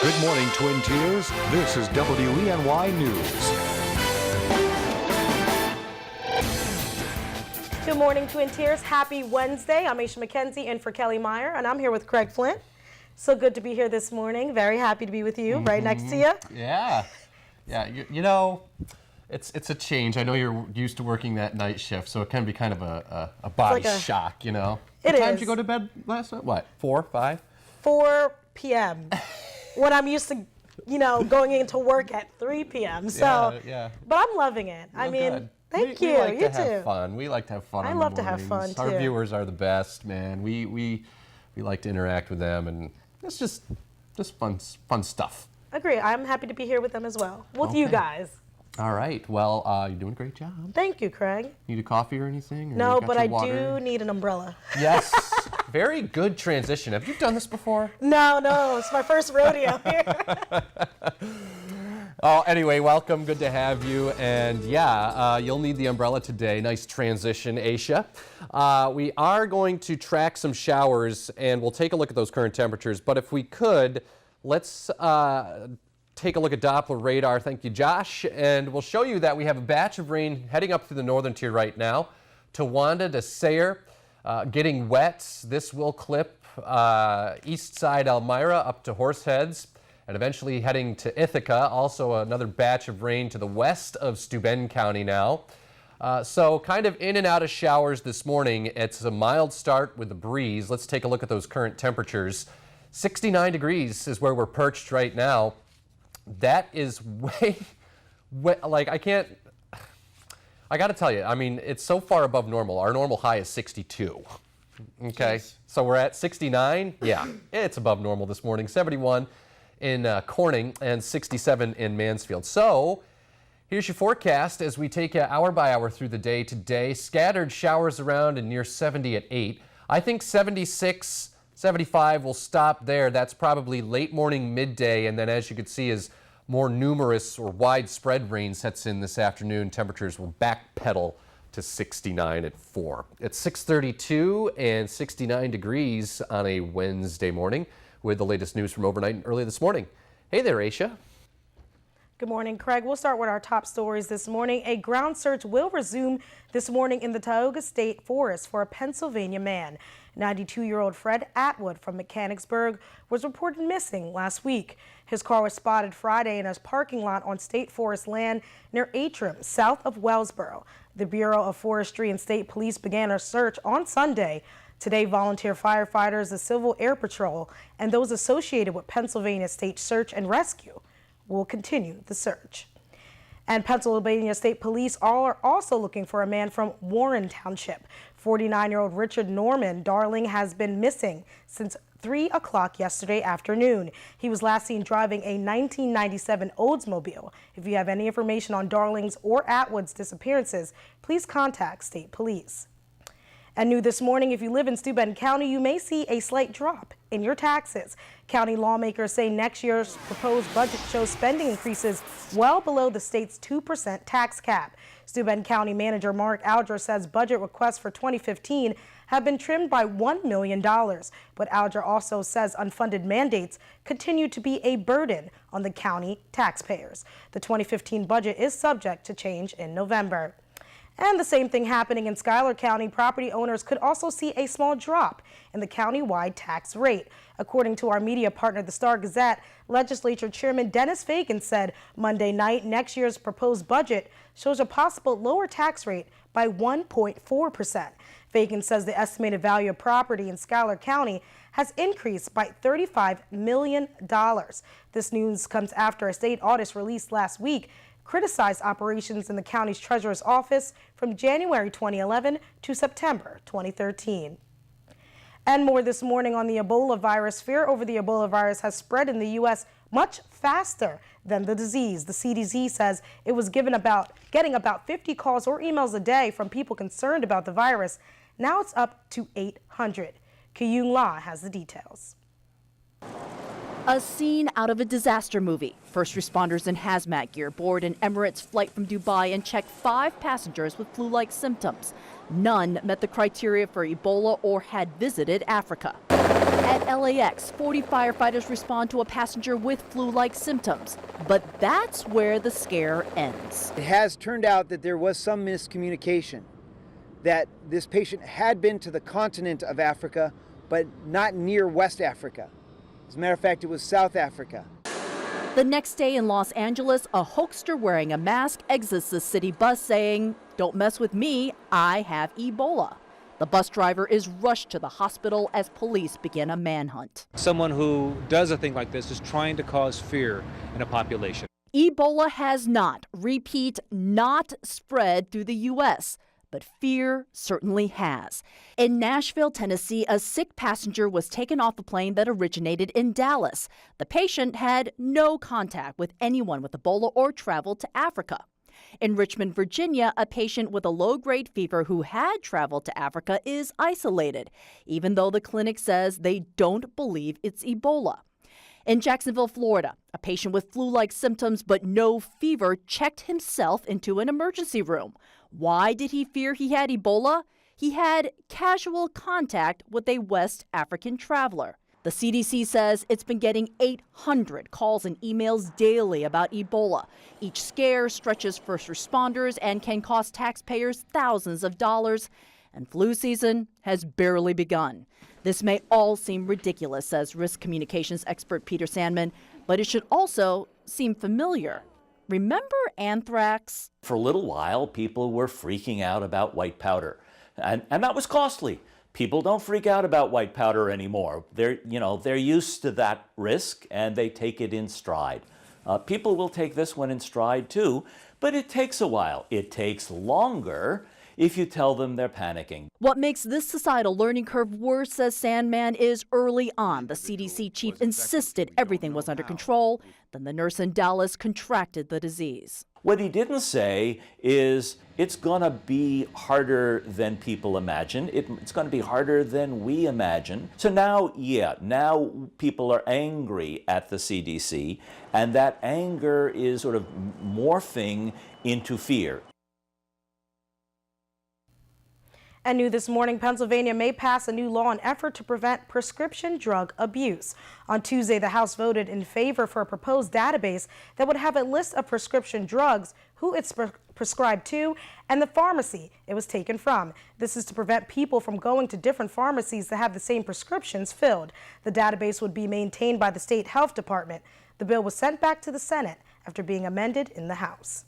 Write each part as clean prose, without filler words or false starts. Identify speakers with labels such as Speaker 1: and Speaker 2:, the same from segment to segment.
Speaker 1: Good morning, Twin Tiers. This is WENY News.
Speaker 2: Good morning, Twin Tiers. Happy Wednesday. I'm Aisha McKenzie in for Kelly Meyer, and I'm here with Craig Flint. So good to be here this morning. Very happy to be with you, right next to you.
Speaker 3: Yeah. You know, it's a change. I know you're used to working that night shift, so it can be kind of a body shock, you know. What time did you go to bed last night? What, 4, 5? 4
Speaker 2: p.m. when I'm used to, going into work at 3 p.m. So,
Speaker 3: yeah.
Speaker 2: But I'm loving it.
Speaker 3: Well,
Speaker 2: I mean,
Speaker 3: good.
Speaker 2: Thank you.
Speaker 3: We like
Speaker 2: you
Speaker 3: to
Speaker 2: too.
Speaker 3: have fun. We like to have fun.
Speaker 2: I
Speaker 3: on
Speaker 2: love
Speaker 3: the
Speaker 2: to have
Speaker 3: mornings.
Speaker 2: fun too.
Speaker 3: Our viewers are the best, man. We like to interact with them, and it's just fun stuff.
Speaker 2: Agree. I'm happy to be here with them as well. With you guys.
Speaker 3: All right. Well, you're doing a great job.
Speaker 2: Thank you, Craig.
Speaker 3: Need a coffee or anything? Or
Speaker 2: no, but I
Speaker 3: water?
Speaker 2: do need an umbrella.
Speaker 3: Yes. Very good transition. Have you done this before?
Speaker 2: No. It's my first rodeo here.
Speaker 3: Oh, anyway, welcome. Good to have you. And yeah, you'll need the umbrella today. Nice transition, Aisha. We are going to track some showers, and we'll take a look at those current temperatures. But if we could, let's take a look at Doppler radar. Thank you, Josh. And we'll show you that we have a batch of rain heading up through the northern tier right now. Towanda to Sayre, getting wet. This will clip east side Elmira up to Horseheads, and eventually heading to Ithaca. Also another batch of rain to the west of Steuben County now. So kind of in and out of showers this morning. It's a mild start with the breeze. Let's take a look at those current temperatures. 69 degrees is where we're perched right now. That is way, like I got to tell you, I mean, it's so far above normal. Our normal high is 62. Okay, jeez. So we're at 69. Yeah, it's above normal this morning. 71 in Corning and 67 in Mansfield. So here's your forecast as we take you hour by hour through the day today. Scattered showers around and near 70 at 8. I think 76, 75 will stop there. That's probably late morning, midday, and then as you can see, as more numerous or widespread rain sets in this afternoon, temperatures will backpedal to 69 at 4. It's 6:32 and 69 degrees on a Wednesday morning with the latest news from overnight and early this morning. Hey there, Aisha.
Speaker 2: Good morning, Craig. We'll start with our top stories this morning. A ground search will resume this morning in the Tioga State Forest for a Pennsylvania man. 92-year-old Fred Atwood from Mechanicsburg was reported missing last week. His car was spotted Friday in a parking lot on state forest land near Atrim, south of Wellsboro. The Bureau of Forestry and State Police began a search on Sunday. Today, volunteer firefighters, the Civil Air Patrol, and those associated with Pennsylvania State Search and Rescue will continue the search. And Pennsylvania State Police are also looking for a man from Warren Township. 49-year-old Richard Norman Darling has been missing since 3 o'clock yesterday afternoon. He was last seen driving a 1997 Oldsmobile. If you have any information on Darling's or Atwood's disappearances, please contact State Police. And new this morning, if you live in Steuben County, you may see a slight drop in your taxes. County lawmakers say next year's proposed budget shows spending increases well below the state's 2% tax cap. Steuben County Manager Mark Alger says budget requests for 2015 have been trimmed by $1 million. But Alger also says unfunded mandates continue to be a burden on the county taxpayers. The 2015 budget is subject to change in November. And the same thing happening in Schuyler County. Property owners could also see a small drop in the county-wide tax rate. According to our media partner, the Star-Gazette, Legislature Chairman Dennis Fagan said Monday night next year's proposed budget shows a possible lower tax rate by 1.4%. Fagan says the estimated value of property in Schuyler County has increased by $35 million. This news comes after a state audit released last week criticized operations in the county's treasurer's office from January 2011 to September 2013. And more this morning on the Ebola virus. Fear over the Ebola virus has spread in the U.S. much faster than the disease. The CDC says it was getting about 50 calls or emails a day from people concerned about the virus. Now it's up to 800. Kiyun La has the details.
Speaker 4: A scene out of a disaster movie. First responders in hazmat gear board an Emirates flight from Dubai and checked 5 passengers with flu-like symptoms. None met the criteria for Ebola or had visited Africa. At At LAX, 40 firefighters respond to a passenger with flu-like symptoms. But that's where the scare ends.
Speaker 5: It has turned out that there was some miscommunication, that this patient had been to the continent of Africa, but not near West Africa. As a matter of fact, it was South Africa.
Speaker 4: The next day in Los Angeles, a hoaxer wearing a mask exits the city bus saying, "Don't mess with me, I have Ebola." The bus driver is rushed to the hospital as police begin a manhunt.
Speaker 6: Someone who does a thing like this is trying to cause fear in a population.
Speaker 4: Ebola has not, repeat, not spread through the U.S., but fear certainly has. In Nashville, Tennessee, a sick passenger was taken off a plane that originated in Dallas. The patient had no contact with anyone with Ebola or traveled to Africa. In Richmond, Virginia, a patient with a low-grade fever who had traveled to Africa is isolated, even though the clinic says they don't believe it's Ebola. In Jacksonville, Florida, a patient with flu-like symptoms but no fever checked himself into an emergency room. Why did he fear he had Ebola? He had casual contact with a West African traveler. The CDC says it's been getting 800 calls and emails daily about Ebola. Each scare stretches first responders and can cost taxpayers thousands of dollars. And flu season has barely begun. This may all seem ridiculous, says risk communications expert Peter Sandman, but it should also seem familiar. Remember anthrax?
Speaker 7: For a little while, people were freaking out about white powder, and that was costly. People don't freak out about white powder anymore. They're used to that risk, and they take it in stride. People will take this one in stride too, but it takes a while. It takes longer if you tell them they're panicking.
Speaker 4: What makes this societal learning curve worse, says Sandman, is early on. The CDC chief insisted everything was under control. Then the nurse in Dallas contracted the disease.
Speaker 7: What he didn't say is it's going to be harder than people imagine. It's going to be harder than we imagine. So now people are angry at the CDC, and that anger is sort of morphing into fear.
Speaker 2: And new this morning, Pennsylvania may pass a new law in effort to prevent prescription drug abuse. On Tuesday, the House voted in favor for a proposed database that would have a list of prescription drugs, who it's prescribed to, and the pharmacy it was taken from. This is to prevent people from going to different pharmacies that have the same prescriptions filled. The database would be maintained by the state health department. The bill was sent back to the Senate after being amended in the House.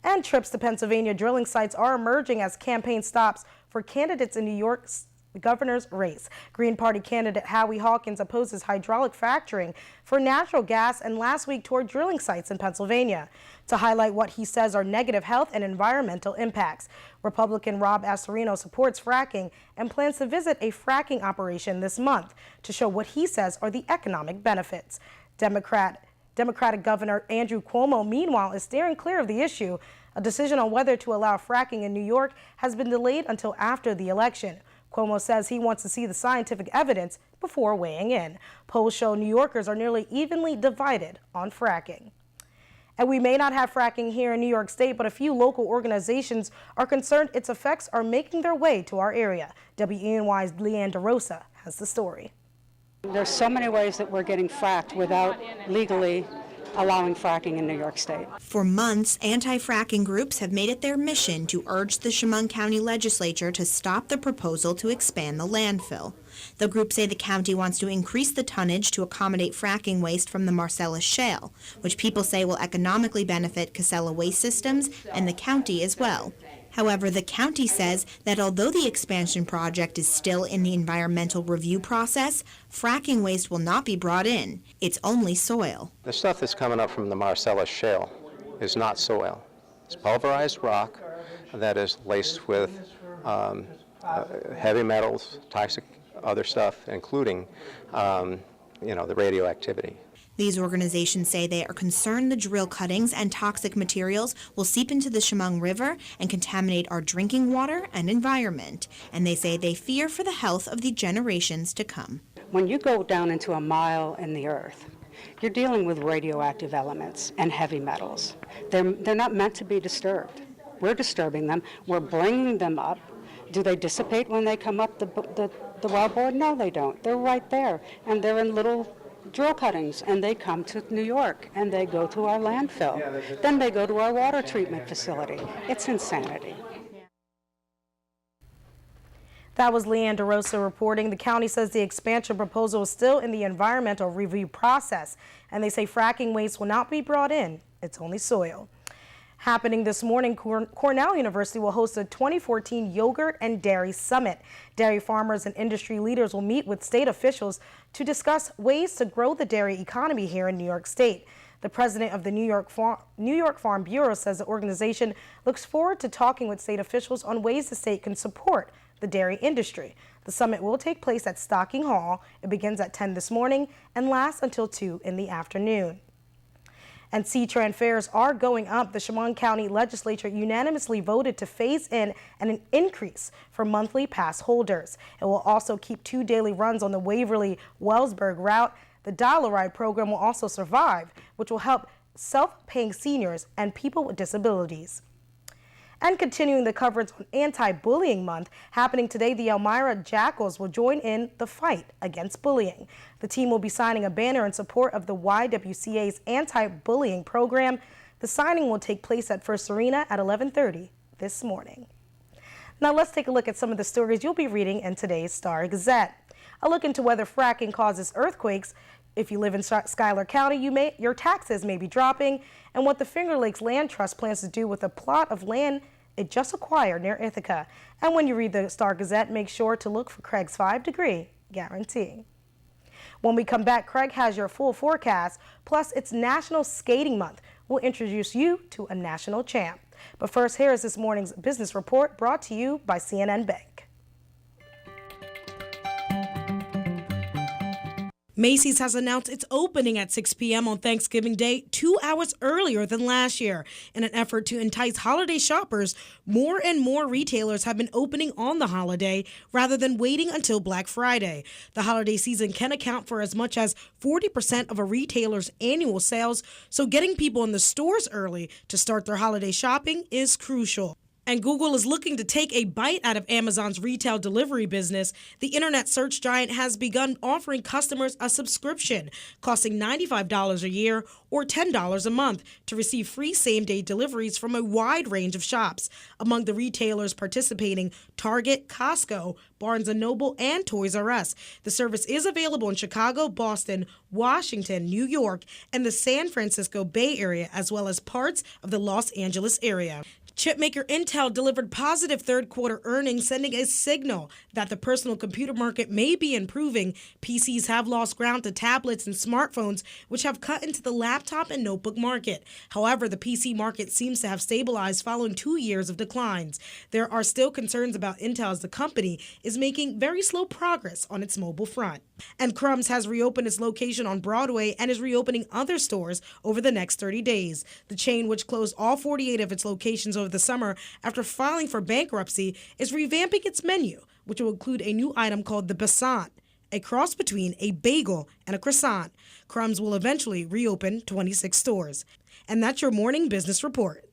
Speaker 2: And trips to Pennsylvania drilling sites are emerging as campaign stops for candidates in New York's governor's race. Green Party candidate Howie Hawkins opposes hydraulic fracturing for natural gas and last week toured drilling sites in Pennsylvania to highlight what he says are negative health and environmental impacts. Republican Rob Astorino supports fracking and plans to visit a fracking operation this month to show what he says are the economic benefits. Democratic Governor Andrew Cuomo, meanwhile, is steering clear of the issue. A decision on whether to allow fracking in New York has been delayed until after the election. Cuomo says he wants to see the scientific evidence before weighing in. Polls show New Yorkers are nearly evenly divided on fracking. And we may not have fracking here in New York State, but a few local organizations are concerned its effects are making their way to our area. WENY's Leanne DeRosa has the story.
Speaker 8: There's so many ways that we're getting fracked without legally allowing fracking in New York State.
Speaker 9: For months, anti-fracking groups have made it their mission to urge the Chemung County Legislature to stop the proposal to expand the landfill. The groups say the county wants to increase the tonnage to accommodate fracking waste from the Marcellus Shale, which people say will economically benefit Casella waste systems and the county as well. However, the county says that although the expansion project is still in the environmental review process, fracking waste will not be brought in. It's only soil.
Speaker 10: The stuff that's coming up from the Marcellus Shale is not soil. It's pulverized rock that is laced with heavy metals, toxic other stuff, including the radioactivity.
Speaker 9: These organizations say they are concerned the drill cuttings and toxic materials will seep into the Chemung River and contaminate our drinking water and environment. And they say they fear for the health of the generations to come.
Speaker 8: When you go down into a mile in the earth, you're dealing with radioactive elements and heavy metals. They're not meant to be disturbed. We're disturbing them. We're bringing them up. Do they dissipate when they come up the the wellboard? No, they don't. They're right there, and they're in little drill cuttings, and they come to New York, and they go to our landfill. Then they go to our water treatment facility. It's insanity.
Speaker 2: That was Leanne DeRosa reporting. The county says the expansion proposal is still in the environmental review process, and they say fracking waste will not be brought in. It's only soil. Happening this morning, Cornell University will host a 2014 Yogurt and Dairy Summit. Dairy farmers and industry leaders will meet with state officials to discuss ways to grow the dairy economy here in New York State. The president of the New York Farm Bureau says the organization looks forward to talking with state officials on ways the state can support the dairy industry. The summit will take place at Stocking Hall. It begins at 10 this morning and lasts until 2 in the afternoon. And C-Tran fares are going up. The Chemung County Legislature unanimously voted to phase in an increase for monthly pass holders. It will also keep 2 daily runs on the Waverly-Wellsburg route. The Dollar Ride program will also survive, which will help self-paying seniors and people with disabilities. And continuing the coverage on Anti-Bullying Month, happening today, the Elmira Jackals will join in the fight against bullying. The team will be signing a banner in support of the YWCA's anti-bullying program. The signing will take place at First Arena at 11:30 this morning. Now let's take a look at some of the stories you'll be reading in today's Star Gazette. A look into whether fracking causes earthquakes. If you live in Schuyler County, your taxes may be dropping, and what the Finger Lakes Land Trust plans to do with a plot of land it just acquired near Ithaca. And when you read the Star Gazette, make sure to look for Craig's 5-degree guarantee. When we come back, Craig has your full forecast, plus it's National Skating Month. We'll introduce you to a national champ. But first, here is this morning's business report brought to you by CNN Bank. Macy's has announced it's opening at 6 p.m. on Thanksgiving Day, 2 hours earlier than last year. In an effort to entice holiday shoppers, more and more retailers have been opening on the holiday rather than waiting until Black Friday. The holiday season can account for as much as 40% of a retailer's annual sales, so getting people in the stores early to start their holiday shopping is crucial. And Google is looking to take a bite out of Amazon's retail delivery business. The internet search giant has begun offering customers a subscription costing $95 a year or $10 a month to receive free same-day deliveries from a wide range of shops. Among the retailers participating, Target, Costco, Barnes & Noble, and Toys R Us. The service is available in Chicago, Boston, Washington, New York, and the San Francisco Bay Area, as well as parts of the Los Angeles area. Chipmaker Intel delivered positive third-quarter earnings, sending a signal that the personal computer market may be improving. PCs have lost ground to tablets and smartphones, which have cut into the laptop and notebook market. However, the PC market seems to have stabilized following 2 years of declines. There are still concerns about Intel as the company is making very slow progress on its mobile front. And Crumbs has reopened its location on Broadway and is reopening other stores over the next 30 days. The chain, which closed all 48 of its locations over the summer after filing for bankruptcy, is revamping its menu, which will include a new item called the Basant, a cross between a bagel and a croissant. Crumbs will eventually reopen 26 stores. And that's your morning business report.